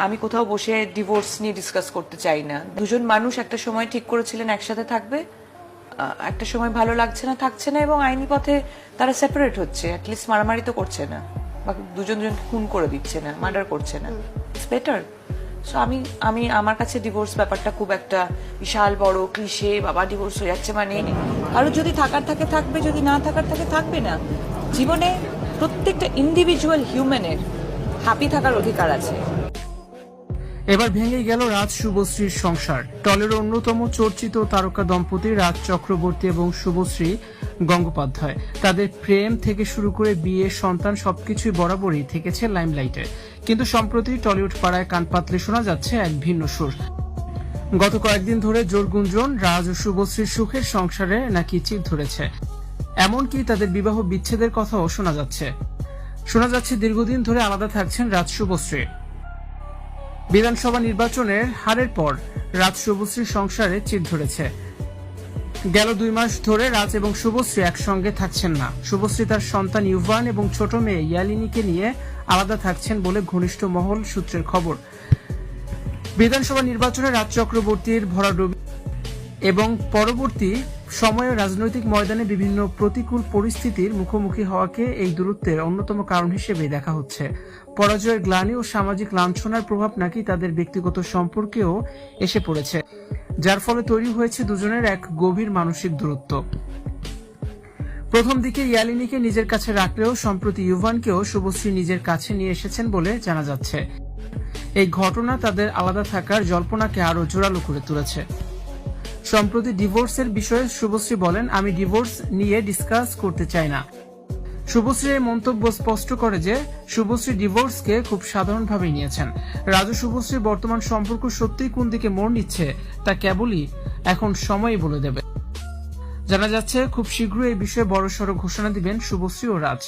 আমি কোথাও বসে ডিভোর্স নিয়ে ডিসকাস করতে চাই না। দুজন মানুষ একটা সময় ঠিক করেছিলেন একসাথে থাকবে, একটা সময় ভালো লাগছে না, থাকছে না, এবং আইনি পথে তারা সেপারেট হচ্ছে। অ্যাটলিস্ট মারামারি তো করছে না, বা দুজন দুজনকে খুন করে দিচ্ছে না, মার্ডার করছে না। It's better. সো আমি আমার কাছে ডিভোর্স ব্যাপারটা খুব একটা বিশাল বড় ক্লিশে, বাবা ডিভোর্স হয়ে যাচ্ছে মানে। কারো যদি থাকার থাকে থাকবে, যদি না থাকার থাকে থাকবে না। জীবনে প্রত্যেকটা ইন্ডিভিজুয়াল হিউম্যানের হ্যাপি থাকার অধিকার আছে। এবার ভেঙে গেল রাজ শুভশ্রীর সংসার। টলের অন্যতম চর্চিত তারকা দম্পতি রাজ চক্রবর্তী এবং শুভশ্রী গঙ্গোপাধ্যায়। তাদের প্রেম থেকে শুরু করে বিয়ে, সন্তান সবকিছুই বরাবরই থেকেছে লাইমলাইটে। কিন্তু সম্প্রতি টলিউড পাড়ায় কান পাতলে শোনা যাচ্ছে এক ভিন্ন সুর। গত কয়েকদিন ধরে জোর গুঞ্জন রাজ ও শুভশ্রীর সুখের সংসারে নাকি চির ধরেছে। এমনকি তাদের বিবাহ বিচ্ছেদের কথাও শোনা যাচ্ছে দীর্ঘদিন ধরে আলাদা থাকছেন রাজ শুভশ্রী। বিধানসভা নির্বাচনের হারের পর রাজ শুভশ্রীর সংসারে চির ধরেছে। গেল 2 মাস ধরে রাজ এবং শুভশ্রী একসঙ্গে থাকছেন না। শুভশ্রী তার সন্তান ইউভান এবং ছোট মেয়ে ইয়ালিনীকে নিয়ে আলাদা থাকছেন বলে ঘনিষ্ঠ মহল সূত্রের খবর। বিধানসভা নির্বাচনে রাজ চক্রবর্তীর ভরাডুবি এবং পরবর্তী সময়ে রাজনৈতিক ময়দানে বিভিন্ন প্রতিকূল পরিস্থিতির মুখোমুখি হওয়াকে এই দূরত্বের অন্যতম কারণ হিসেবে দেখা হচ্ছে। পরাজয়ের গ্লানি ও সামাজিক লাঞ্ছনার প্রভাব নাকি তাদের ব্যক্তিগত সম্পর্কেও এসে পড়েছে, যার ফলে তৈরি হয়েছে দুজনের এক গভীর মানসিক দূরত্ব। প্রথম দিকে ইয়ালিনীকে নিজের কাছে রাখলেও সম্প্রতি ইউভানকেও শুভশ্রী নিজের কাছে নিয়ে এসেছেন বলে জানা যাচ্ছে। এই ঘটনা তাদের আলাদা থাকার জল্পনাকে আরো জোরালো করে তুলেছে। সম্প্রতি ডিভোর্সের বিষয়ে শুভশ্রী বলেন, আমি ডিভোর্স নিয়ে ডিসকাস করতে চাই না। শুভশ্রী এই মন্তব্য স্পষ্ট করে যে শুভশ্রী ডিভোর্সকে খুব সাধারণভাবেই নিয়েছেন। রাজু শুভশ্রীর বর্তমান সম্পর্ক সত্যিই কোন দিকে মোড় নিচ্ছে তা কেবলই এখন সময়ই বলে দেবে। জানা যাচ্ছে খুব শীঘ্রই এই বিষয়ে বড়সড় ঘোষণা দিবেন শুভশ্রী ও রাজ।